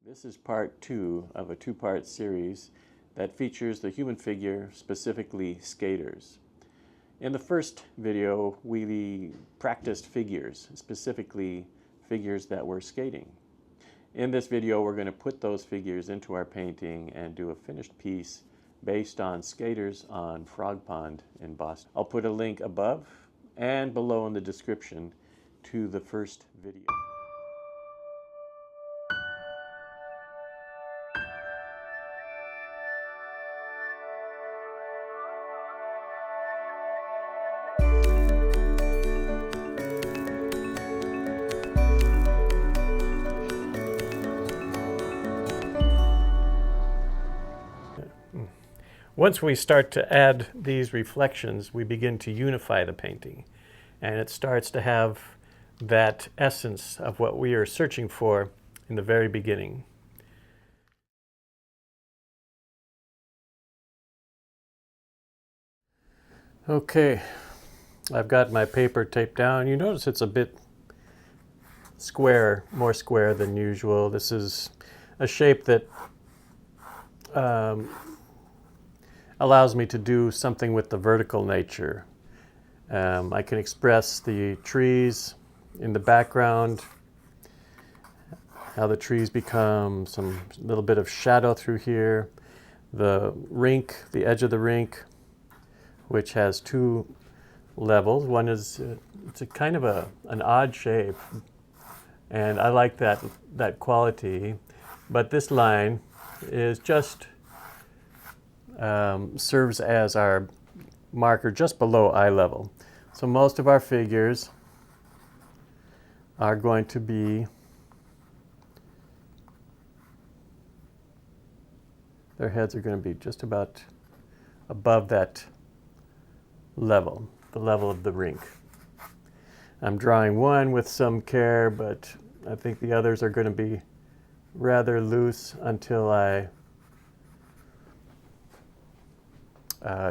This is part 2 of a two-part series that features the human figure, specifically skaters. In the first video, we practiced figures, specifically figures that were skating. In this video, we're going to put those figures into our painting and do a finished piece based on skaters on Frog Pond in Boston. I'll put a link above and below in the description to the first video. Once we start to add these reflections, we begin to unify the painting, and it starts to have that essence of what we are searching for in the very beginning. Okay, I've got my paper taped down. You notice it's a bit square, more square than usual. This is a shape that allows me to do something with the vertical nature. I can express the trees in the background, how the trees become some little bit of shadow through here, the rink, the edge of the rink, which has two levels. One is it's a kind of an odd shape, and I like that quality, but this line is just serves as our marker just below eye level. So most of our figures are going to be, their heads are going to be just about above that level, the level of the rink. I'm drawing one with some care, but I think the others are going to be rather loose until I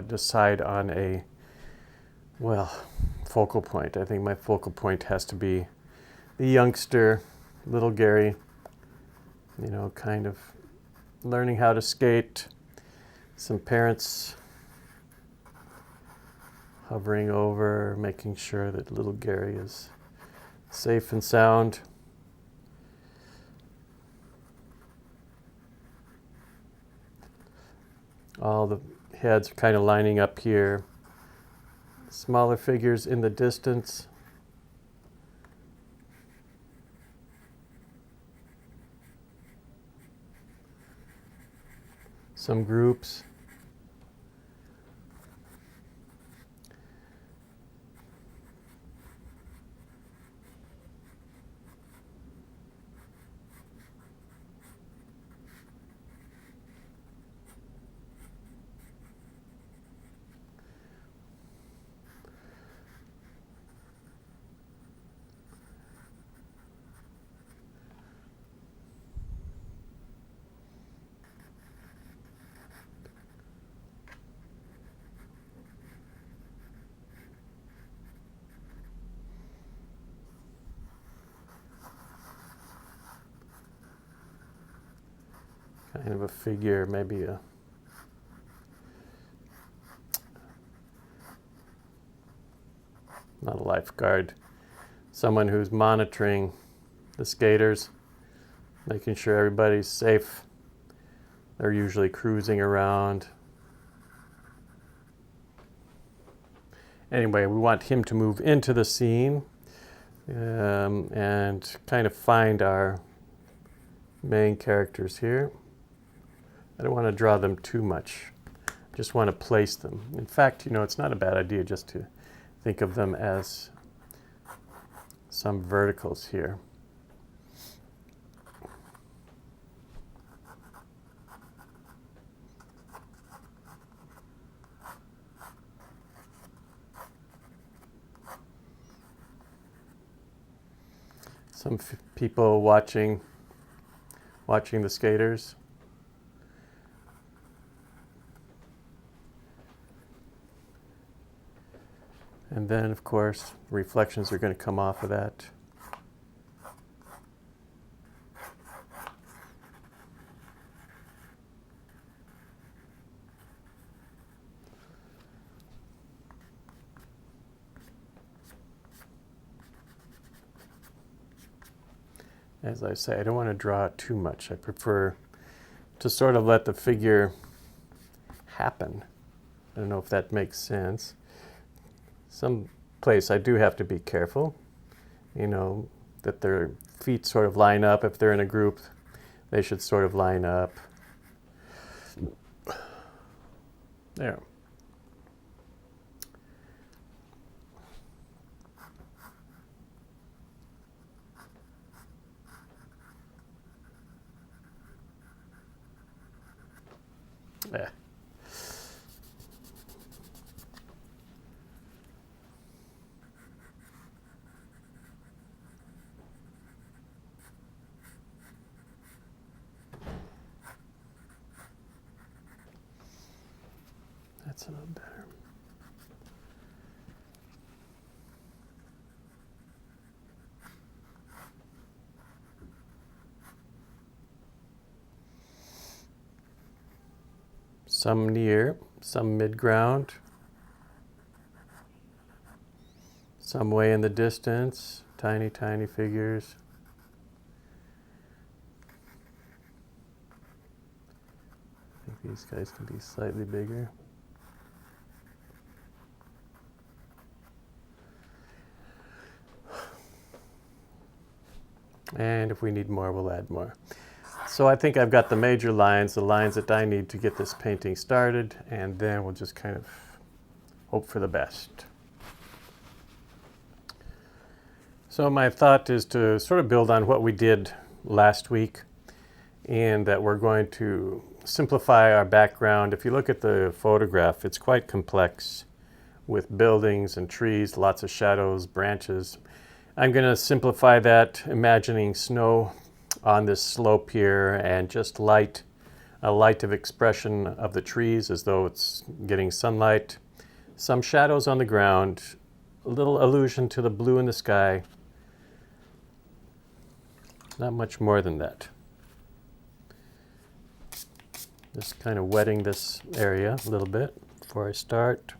decide on a, well, focal point. I think my focal point has to be the youngster, little Gary, you know, kind of learning how to skate. Some parents hovering over, making sure that little Gary is safe and sound. All the heads are kind of lining up here. Smaller figures in the distance. Some groups. Kind of a figure, maybe not a lifeguard, someone who's monitoring the skaters, making sure everybody's safe. They're usually cruising around. Anyway, we want him to move into the scene and kind of find our main characters here. I don't want to draw them too much. I just want to place them. In fact, you know, it's not a bad idea just to think of them as some verticals here. Some people watching the skaters. And then, of course, reflections are going to come off of that. as I say, I don't want to draw it too much. I prefer to sort of let the figure happen. I don't know if that makes sense. Some place I do have to be careful, you know, that their feet sort of line up. If they're in a group, they should sort of line up. There. Yeah. That's a little better. Some near, some mid-ground, some way in the distance, tiny, tiny figures. I think these guys can be slightly bigger. And if we need more, we'll add more. So I think I've got the major lines, the lines that I need to get this painting started, and then we'll just kind of hope for the best. So my thought is to sort of build on what we did last week, and that we're going to simplify our background. If you look at the photograph, it's quite complex with buildings and trees, lots of shadows, branches. I'm going to simplify that, imagining snow on this slope here and just light, a light of expression of the trees as though it's getting sunlight. Some shadows on the ground, a little allusion to the blue in the sky. Not much more than that. Just kind of wetting this area a little bit before I start.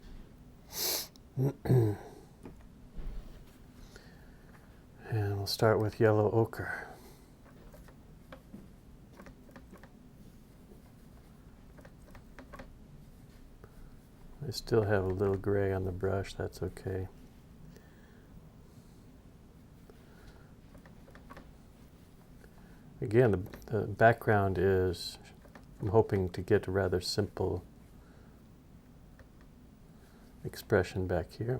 And we'll start with yellow ochre. I still have a little gray on the brush, that's okay. Again, the background is, I'm hoping to get a rather simple expression back here.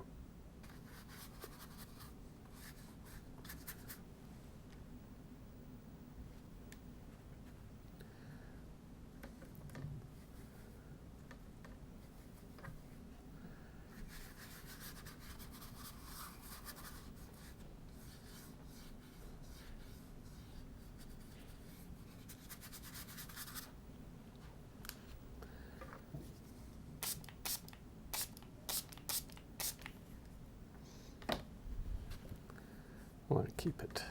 I want to keep it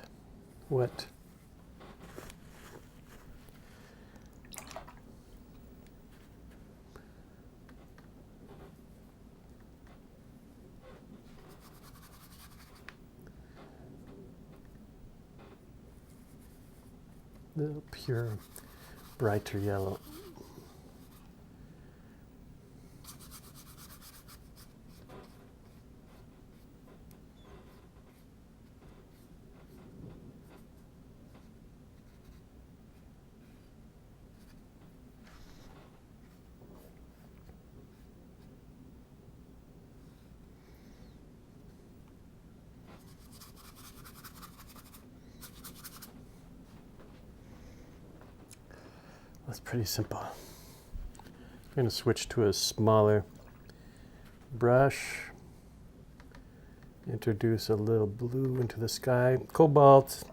wet. Little pure, brighter yellow. That's pretty simple. I'm going to switch to a smaller brush. Introduce a little blue into the sky. Cobalt,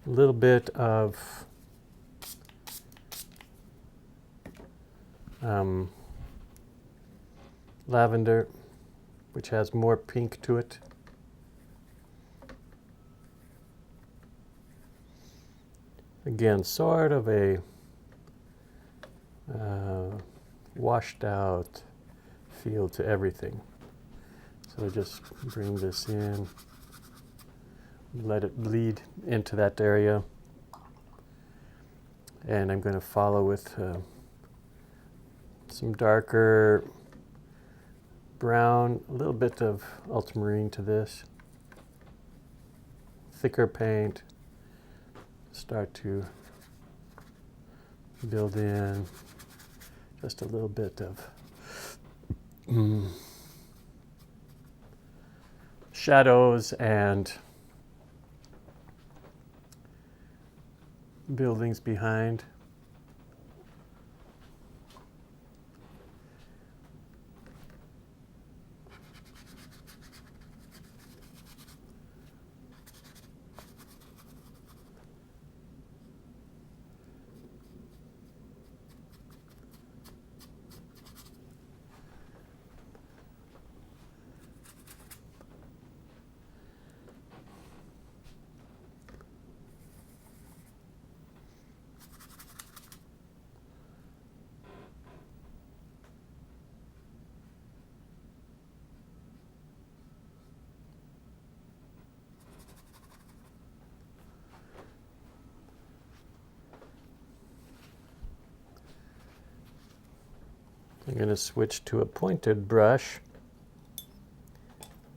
a little bit of lavender, which has more pink to it. Again, sort of a washed out feel to everything. So just bring this in, let it bleed into that area. And I'm going to follow with some darker brown, a little bit of ultramarine to this, thicker paint, start to build in just a little bit of shadows and buildings behind. I'm going to switch to a pointed brush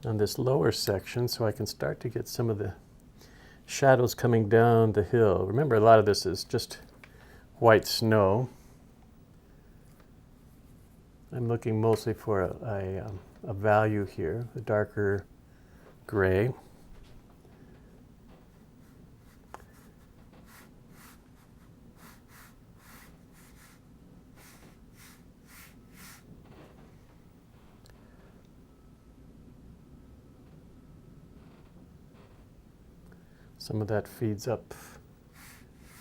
on this lower section so I can start to get some of the shadows coming down the hill. Remember, a lot of this is just white snow. I'm looking mostly for a value here, a darker gray. Some of that feeds up,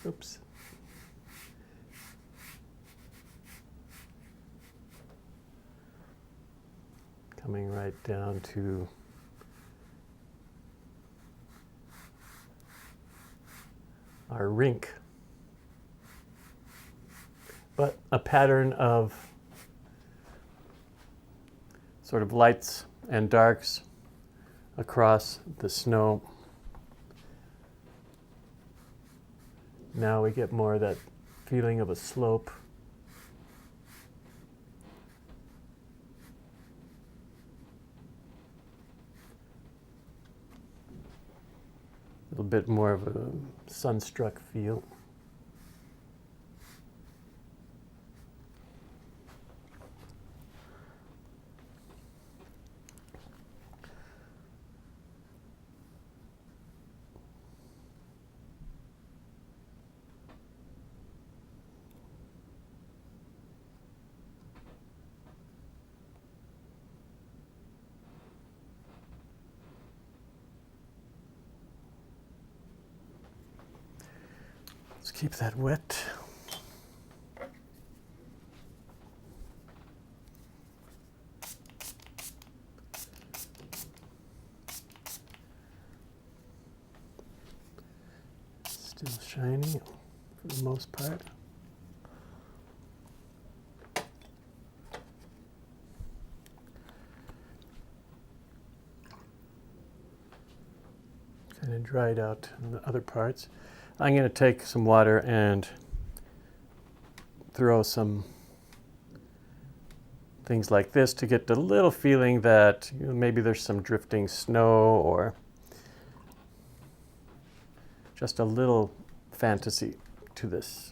oops. Coming right down to our rink. But a pattern of sort of lights and darks across the snow. Now we get more of that feeling of a slope. A little bit more of a sunstruck feel. Let's keep that wet. Still shiny for the most part. Kind of dried out in the other parts. I'm going to take some water and throw some things like this to get the little feeling that maybe there's some drifting snow or just a little fantasy to this.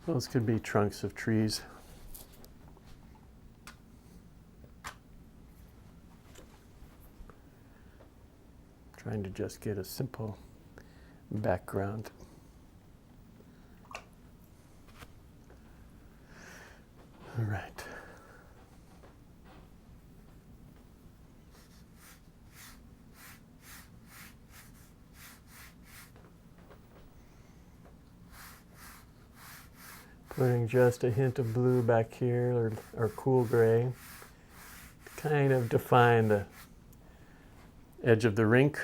Those could be trunks of trees. Trying to just get a simple background. Putting just a hint of blue back here, or cool gray, to kind of define the edge of the rink.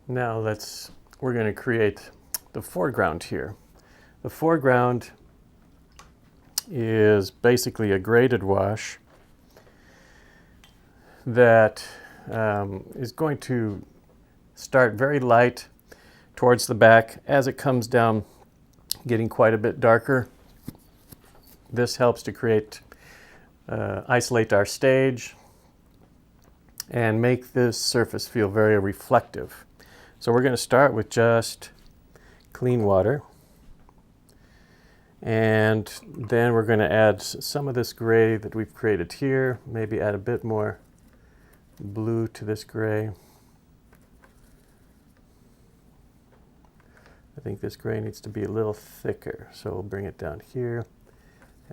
Now we're going to create the foreground here. The foreground is basically a graded wash that is going to start very light towards the back. As it comes down, getting quite a bit darker. This helps to create, isolate our stage and make this surface feel very reflective. So we're going to start with just clean water, and then we're going to add some of this gray that we've created here, maybe add a bit more blue to this gray. I think this gray needs to be a little thicker, so we'll bring it down here,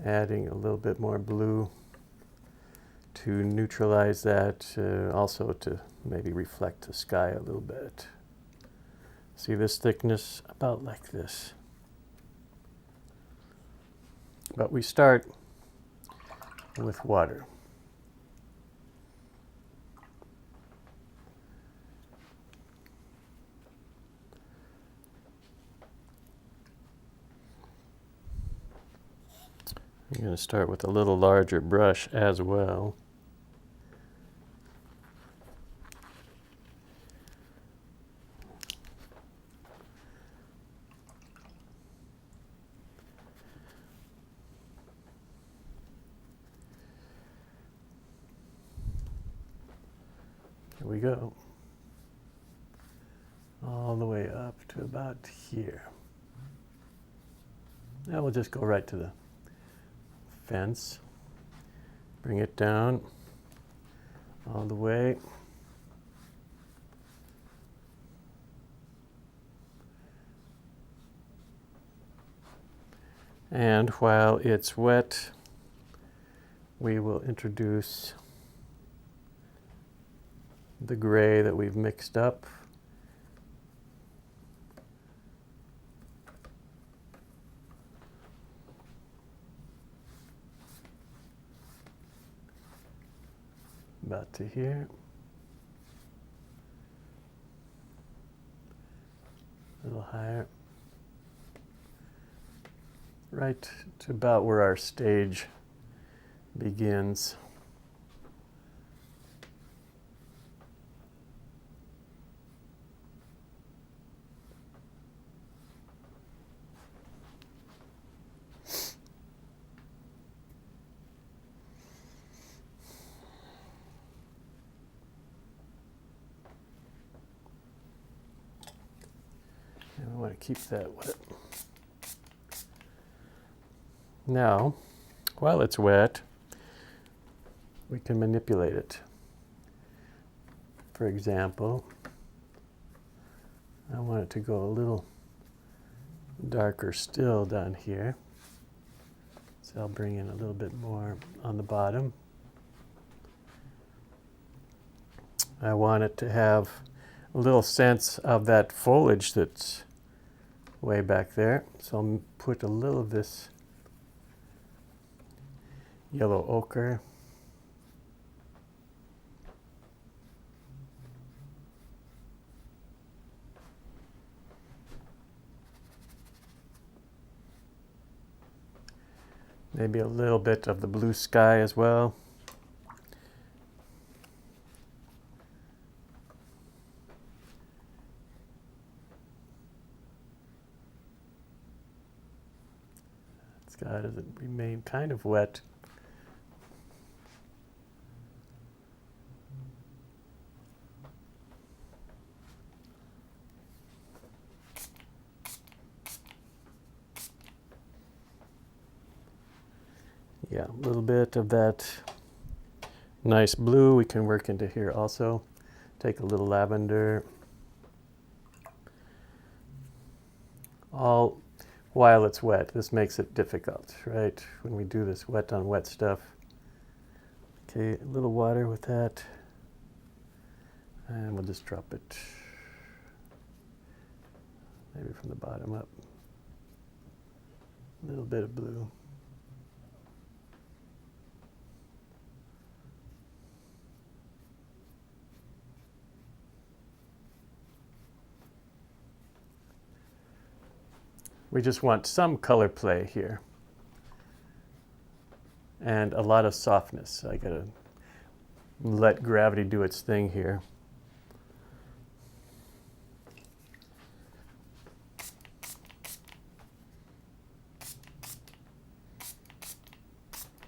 adding a little bit more blue to neutralize that, also to maybe reflect the sky a little bit. See this thickness? About like this. But we start with water. I'm going to start with a little larger brush as well. Here we go. All the way up to about here. Now we'll just go right to the fence. Bring it down all the way. And while it's wet, we will introduce the gray that we've mixed up. About to here. A little higher. Right to about where our stage begins. And we want to keep that wet. Now, while it's wet, we can manipulate it. For example, I want it to go a little darker still down here. So I'll bring in a little bit more on the bottom. I want it to have a little sense of that foliage that's way back there. So I'll put a little of this yellow ochre. Maybe a little bit of the blue sky as well. Sky doesn't remain kind of wet. Yeah, a little bit of that nice blue we can work into here also. Take a little lavender. all while it's wet. This makes it difficult, right? When we do this wet on wet stuff. Okay, a little water with that. And we'll just drop it maybe from the bottom up. A little bit of blue. We just want some color play here. And a lot of softness. I gotta let gravity do its thing here.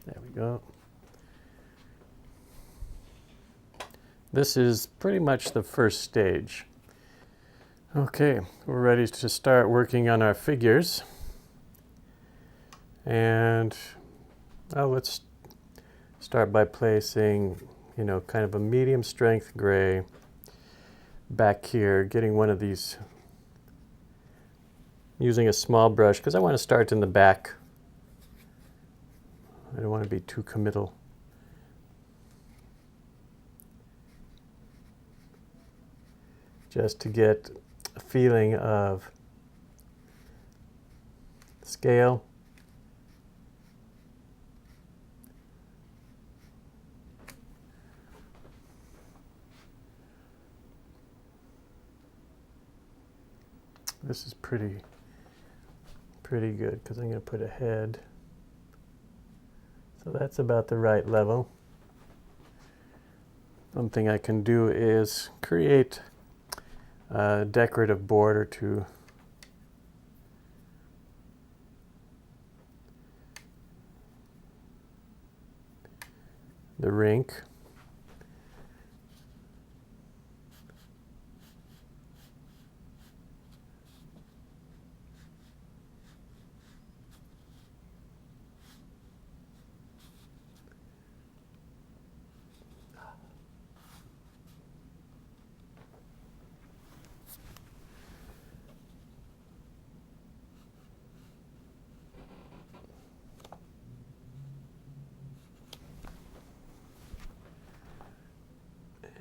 There we go. This is pretty much the first stage. Okay, we're ready to start working on our figures. And let's start by placing, kind of a medium strength gray back here, getting one of these, using a small brush, because I want to start in the back. I don't want to be too committal. Just to get a feeling of scale. This is pretty good because I'm going to put a head. So that's about the right level. One thing I can do is create a decorative border to the rink.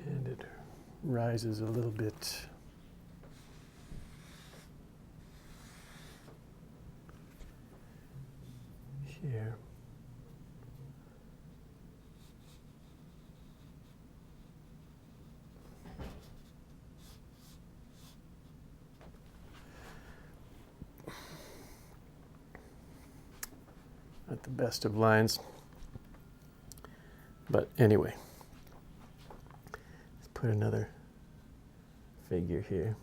And it rises a little bit. Here. Not the best of lines, but anyway. Let's put another figure here.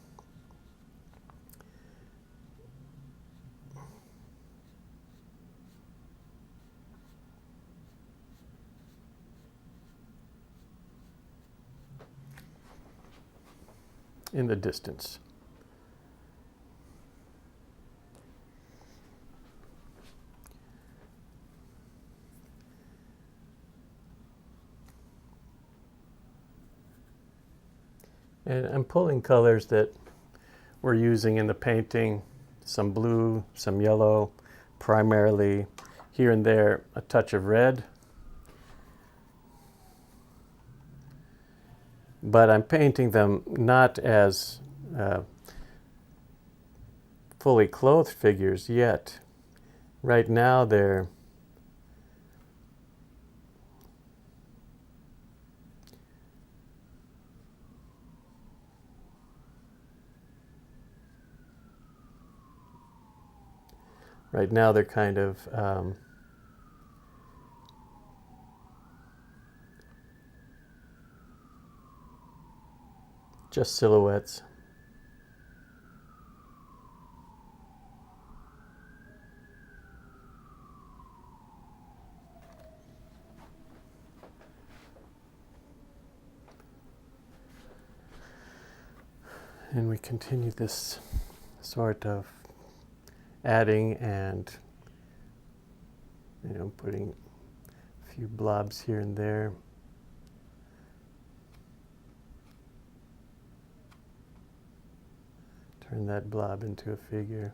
In the distance. And I'm pulling colors that we're using in the painting, some blue, some yellow, primarily here and there a touch of red. But I'm painting them not as fully clothed figures yet. Right now they're kind of just silhouettes. And we continue this sort of adding and, putting a few blobs here and there. Turn that blob into a figure.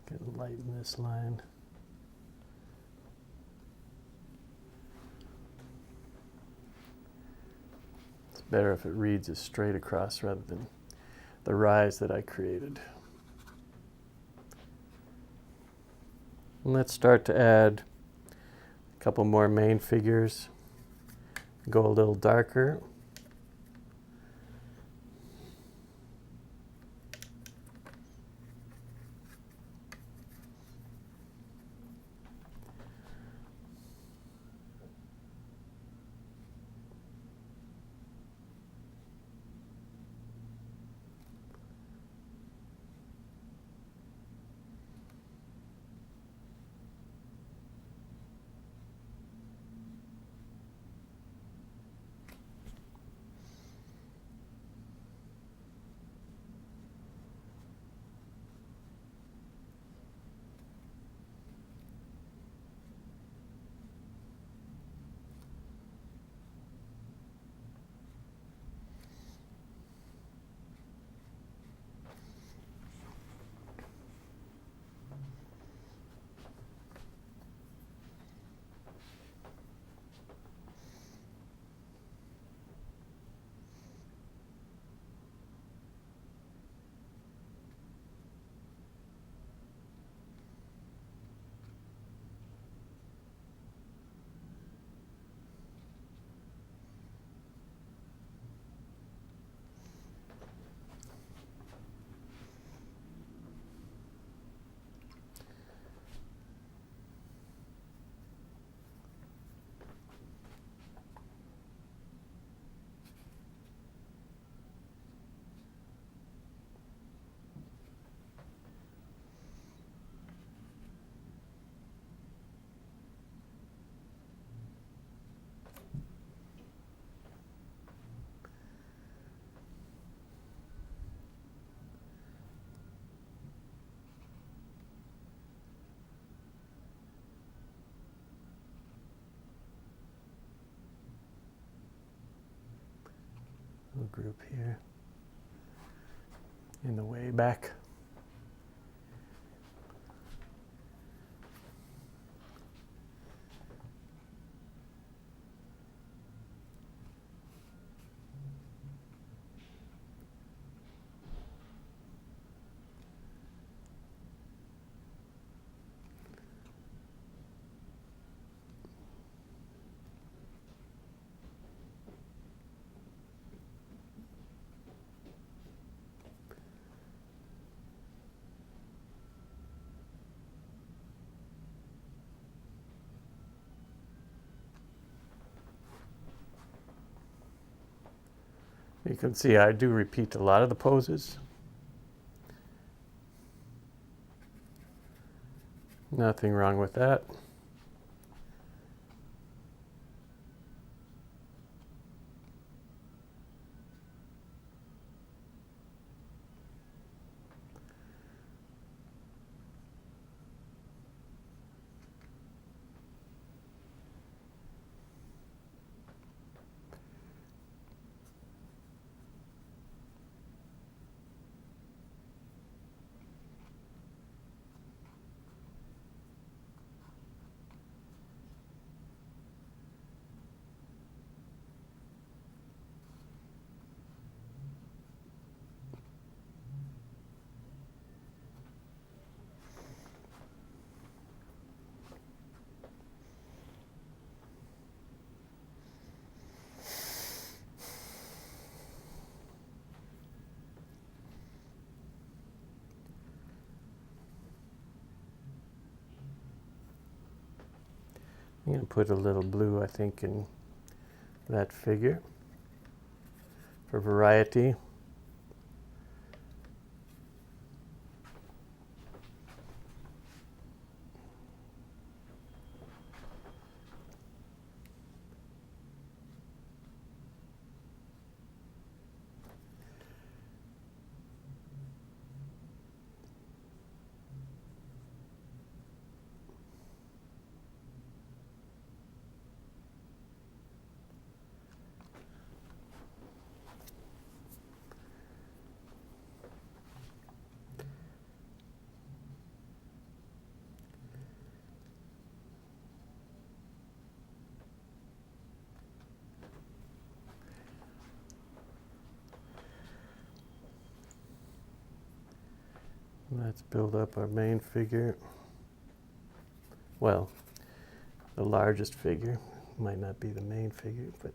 Can lighten this line. It's better if it reads as straight across rather than the rise that I created. And let's start to add a couple more main figures. Go a little darker. Little group here in the way back. You can see I do repeat a lot of the poses. Nothing wrong with that. I'm going to put a little blue, I think, in that figure for variety. Let's build up our main figure. Well, the largest figure. Might not be the main figure, but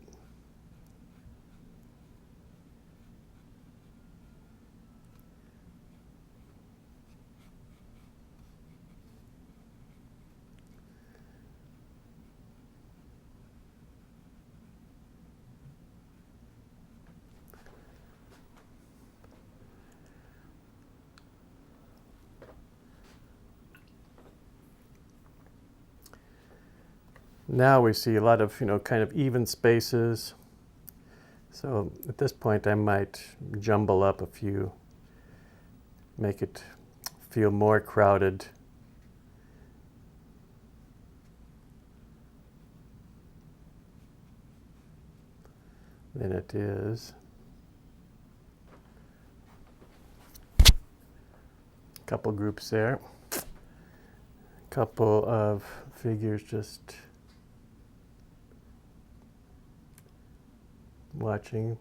now we see a lot of, kind of even spaces. So at this point I might jumble up a few, make it feel more crowded. Than it is. A couple groups there. A couple of figures just watching.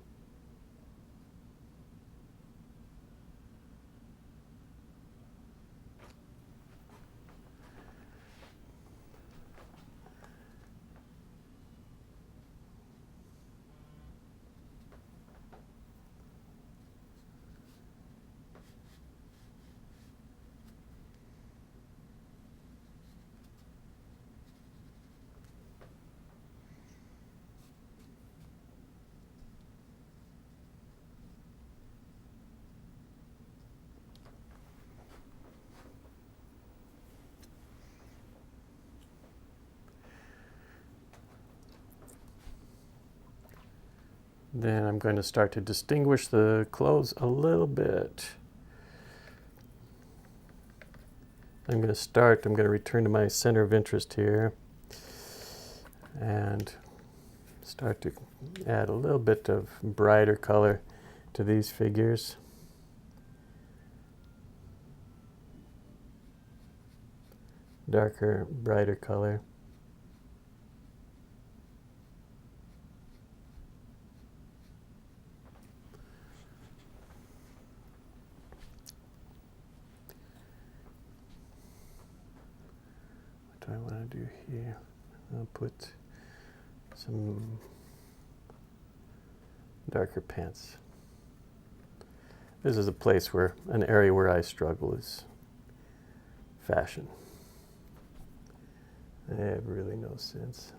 Then I'm going to start to distinguish the clothes a little bit. I'm going to return to my center of interest here and start to add a little bit of brighter color to these figures. Darker, brighter color. What do I want to do here? I'll put some darker pants. This is a place where, an area where I struggle is fashion. I have really no sense.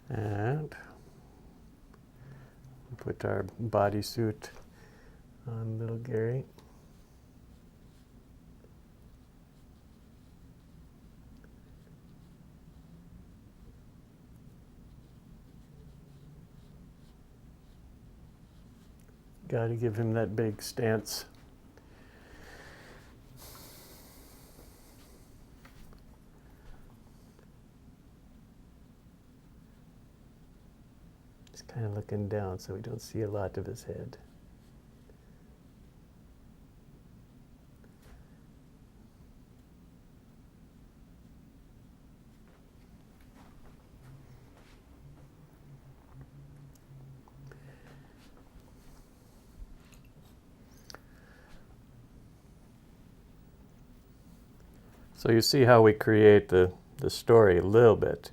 And put our bodysuit on little Gary. Got to give him that big stance. He's kind of looking down so we don't see a lot of his head. So you see how we create the story a little bit.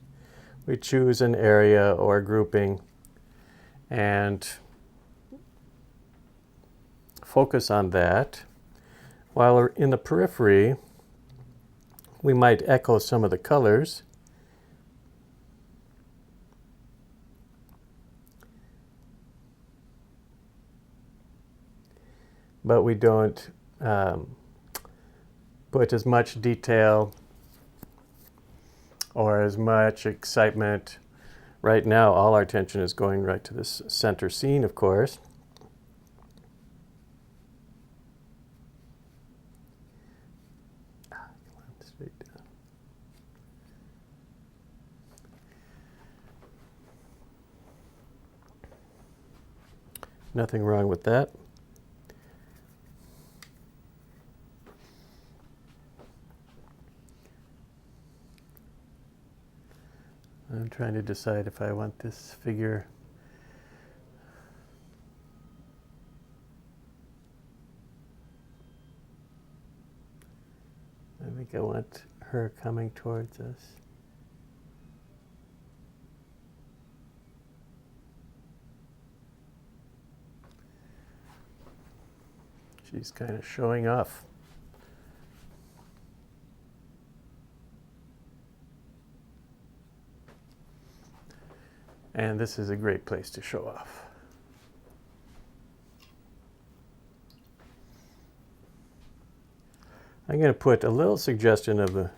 we choose an area or grouping and focus on that. While in the periphery, we might echo some of the colors. But we don't put as much detail or as much excitement. Right now, all our attention is going right to this center scene, of course. Straight down. Nothing wrong with that. I'm trying to decide if I want this figure I think I want her coming towards us. She's kind of showing off. And this is a great place to show off. I'm going to put a little suggestion of a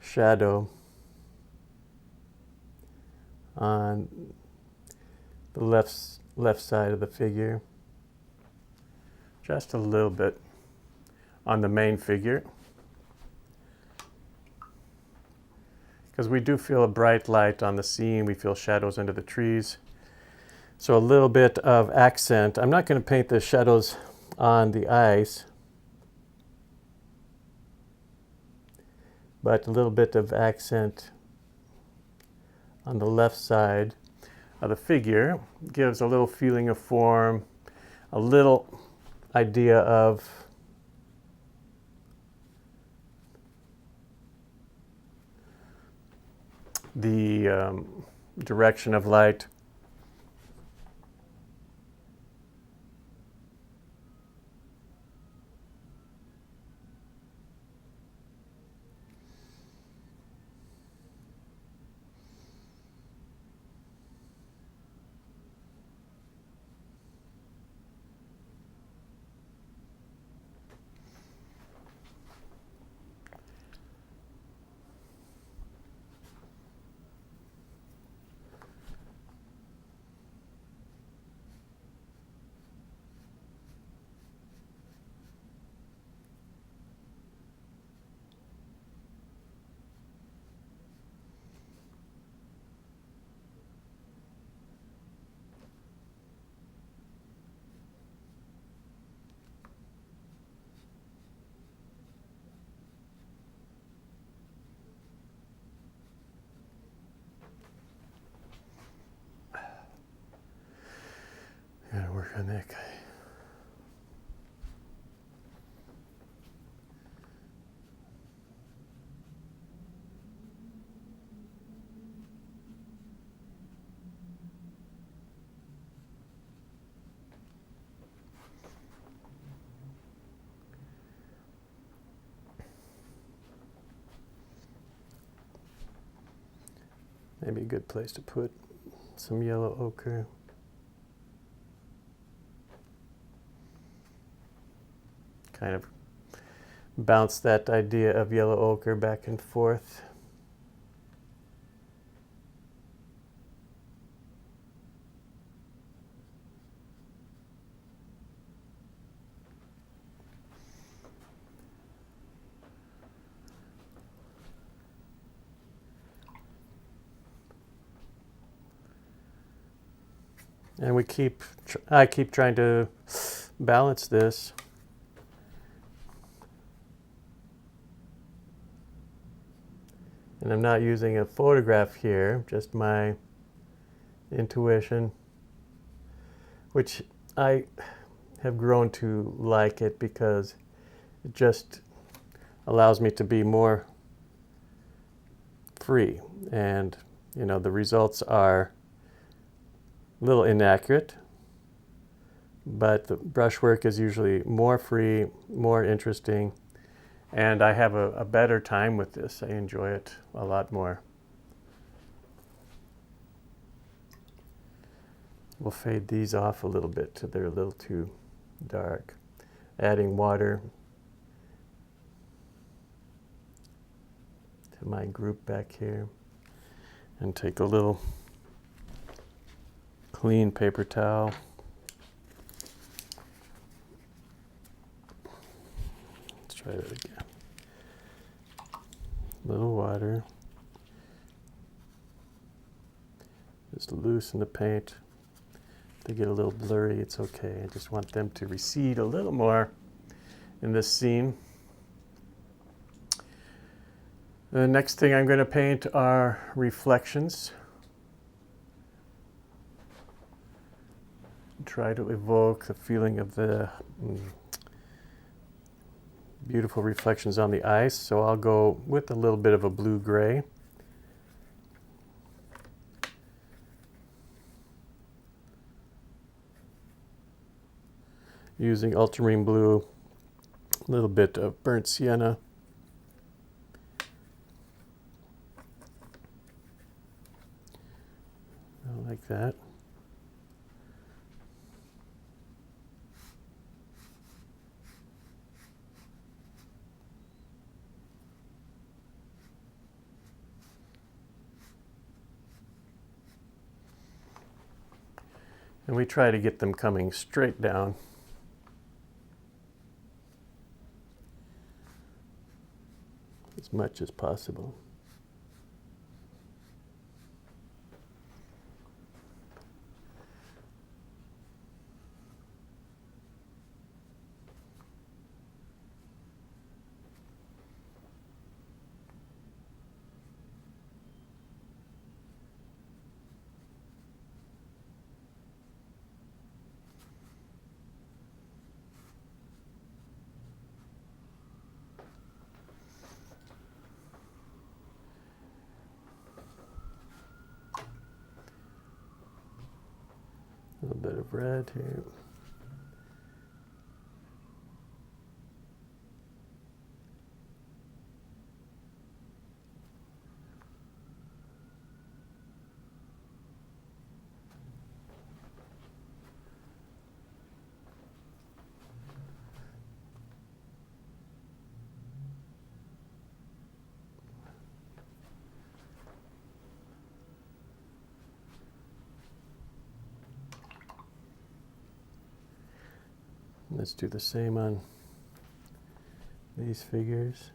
shadow on the left side of the figure. Just a little bit on the main figure. Because we do feel a bright light on the scene, we feel shadows under the trees. So a little bit of accent. I'm not going to paint the shadows on the ice, but a little bit of accent on the left side of the figure gives a little feeling of form, a little idea of the direction of light. Gotta work on that guy. Maybe a good place to put some yellow ochre. Kind of bounce that idea of yellow ochre back and forth. And I keep trying to balance this. And I'm not using a photograph here, just my intuition, which I have grown to like it because it just allows me to be more free and you know, the results are a little inaccurate, but the brushwork is usually more free, more interesting, and I have a better time with this. I enjoy it a lot more. We'll fade these off a little bit till they're a little too dark. Adding water to my group back here, and take a little clean paper towel. Let's try that again. A little water. Just loosen the paint. If they get a little blurry, it's okay. I just want them to recede a little more in this scene. The next thing I'm going to paint are reflections. Try to evoke the feeling of the beautiful reflections on the ice. So I'll go with a little bit of a blue-gray. Using ultramarine blue, a little bit of burnt sienna. Like that. And we try to get them coming straight down. As much as possible. A little bit of red here. Let's do the same on these figures.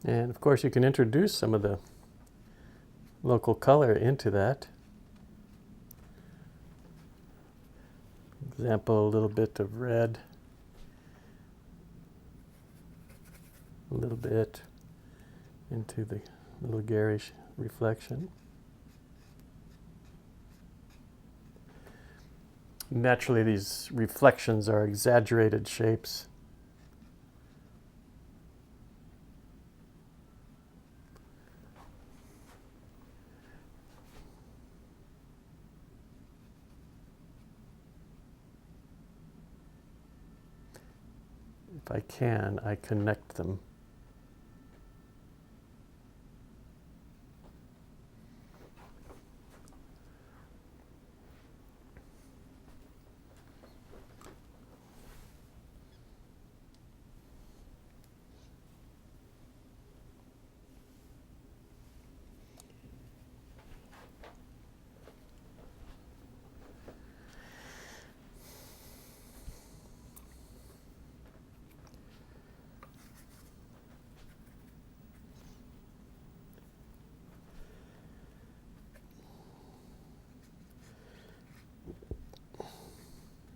And of course you can introduce some of the local color into that. For example, a little bit of red, a little bit into the little garish reflection. Naturally, these reflections are exaggerated shapes. if I can, I connect them.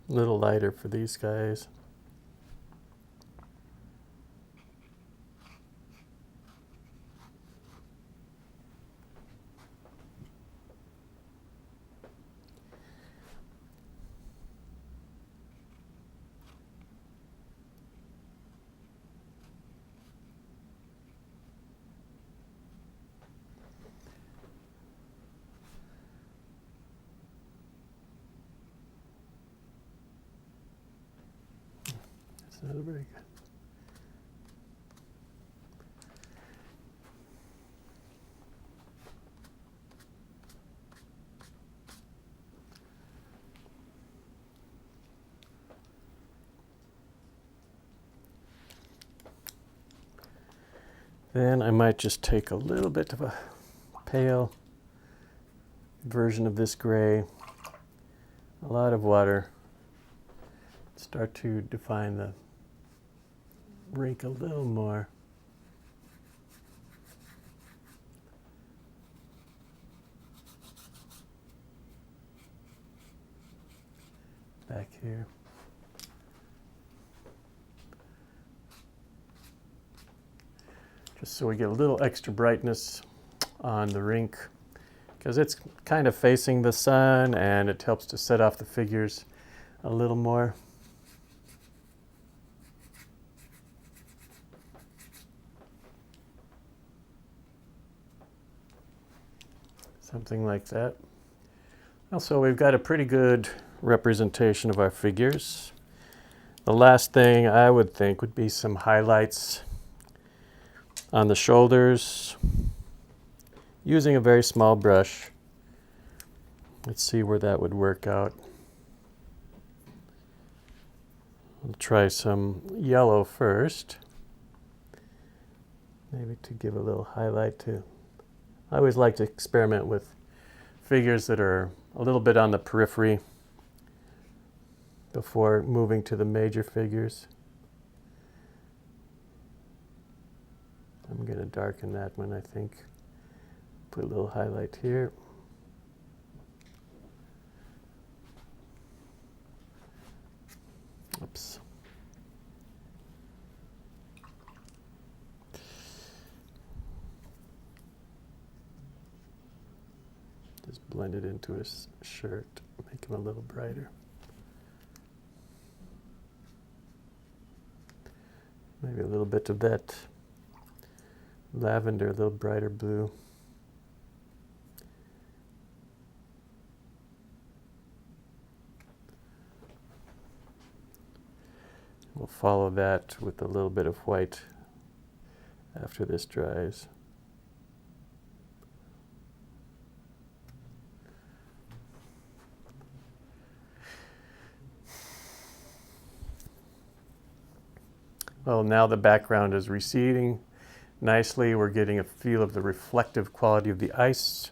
A little lighter for these guys. That's not very good. Then I might just take a little bit of a pale version of this gray, a lot of water, start to define the rink a little more. Back here. Just so we get a little extra brightness on the rink, because it's kind of facing the sun and it helps to set off the figures a little more. Something like that. Also, we've got a pretty good representation of our figures. The last thing I would think would be some highlights on the shoulders using a very small brush. Let's see where that would work out. I'll try some yellow first, maybe to give a little highlight to. I always like to experiment with figures that are a little bit on the periphery before moving to the major figures. I'm going to darken that one, I think. Put a little highlight here. Oops. Just blend it into his shirt, make him a little brighter. Maybe a little bit of that lavender, a little brighter blue. We'll follow that with a little bit of white after this dries. Well, now the background is receding nicely. We're getting a feel of the reflective quality of the ice.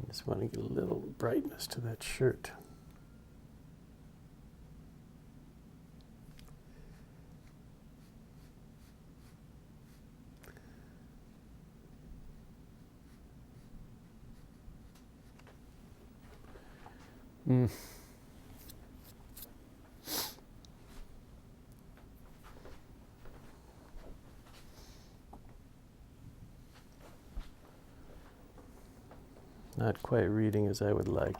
Just want to get a little brightness to that shirt. not quite reading as I would like.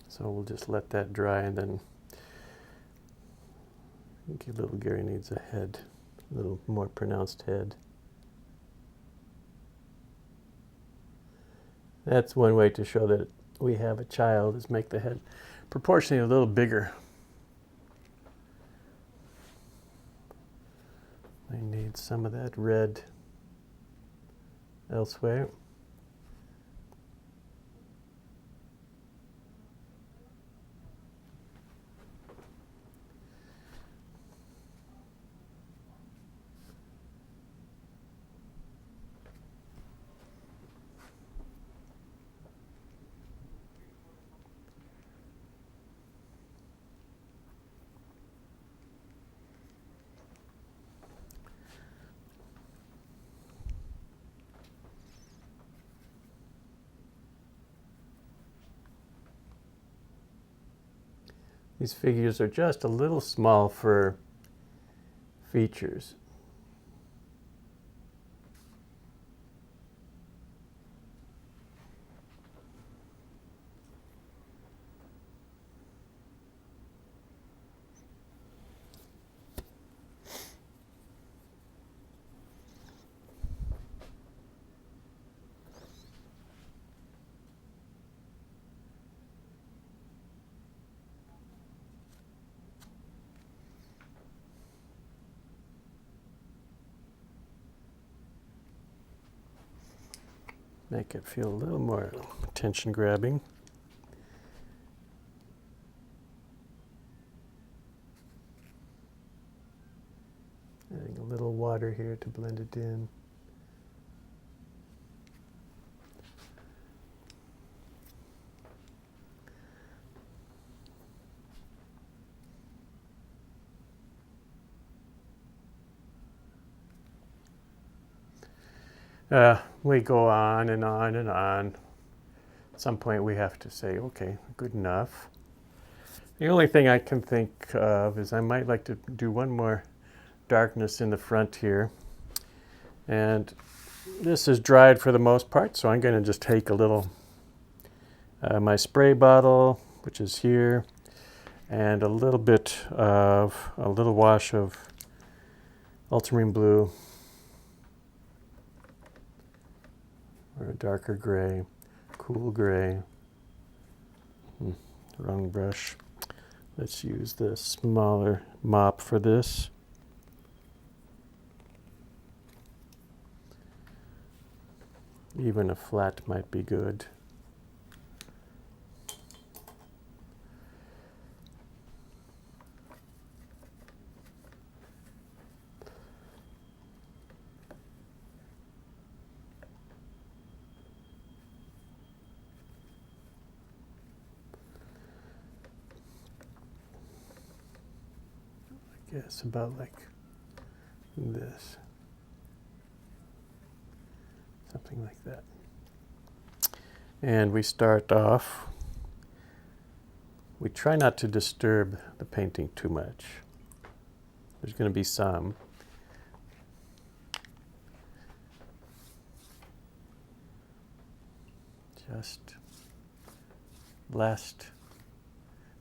So we'll just let that dry, and then I think little Gary needs a head, a little more pronounced head. That's one way to show that we have a child, is make the head proportionally a little bigger. I need some of that red elsewhere. These figures are just a little small for features. Make it feel a little more attention grabbing. Adding a little water here to blend it in. We go on and on and on. At some point we have to say, okay, good enough. The only thing I can think of is I might like to do one more darkness in the front here. And this is dried for the most part, so I'm going to just take a little, my spray bottle, which is here, and a little wash of ultramarine blue, or a darker gray, cool gray. Wrong brush. Let's use the smaller mop for this. Even a flat might be good. I guess about like this. Something like that. And we start off, we try not to disturb the painting too much. There's going to be some. Just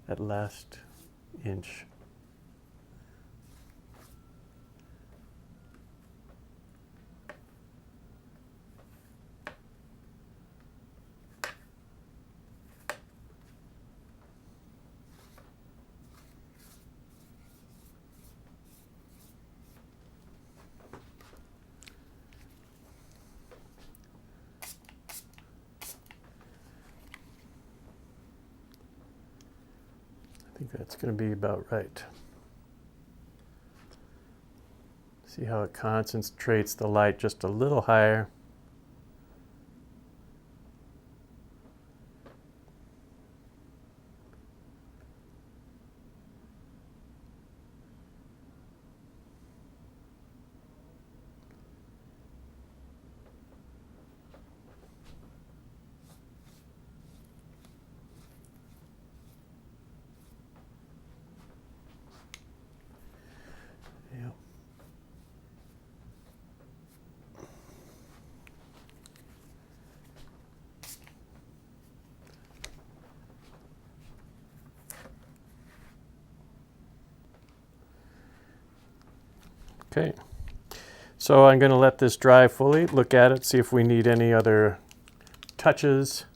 that last inch. I think that's going to be about right. See how it concentrates the light just a little higher. Okay, so I'm going to let this dry fully, look at it, see if we need any other touches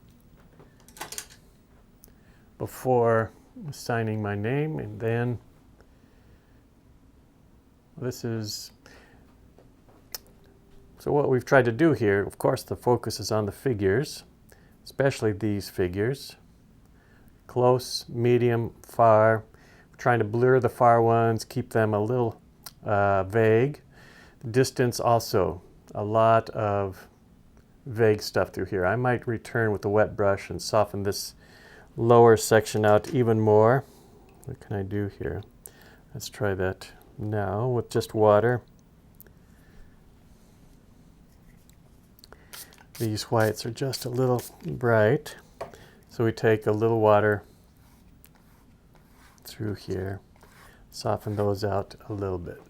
before signing my name. And then so what we've tried to do here, of course the focus is on the figures, especially these figures. Close, medium, far. We're trying to blur the far ones, keep them a little vague. Distance also, a lot of vague stuff through here. I might return with the wet brush and soften this lower section out even more. What can I do here? Let's try that now with just water. These whites are just a little bright, so we take a little water through here, soften those out a little bit.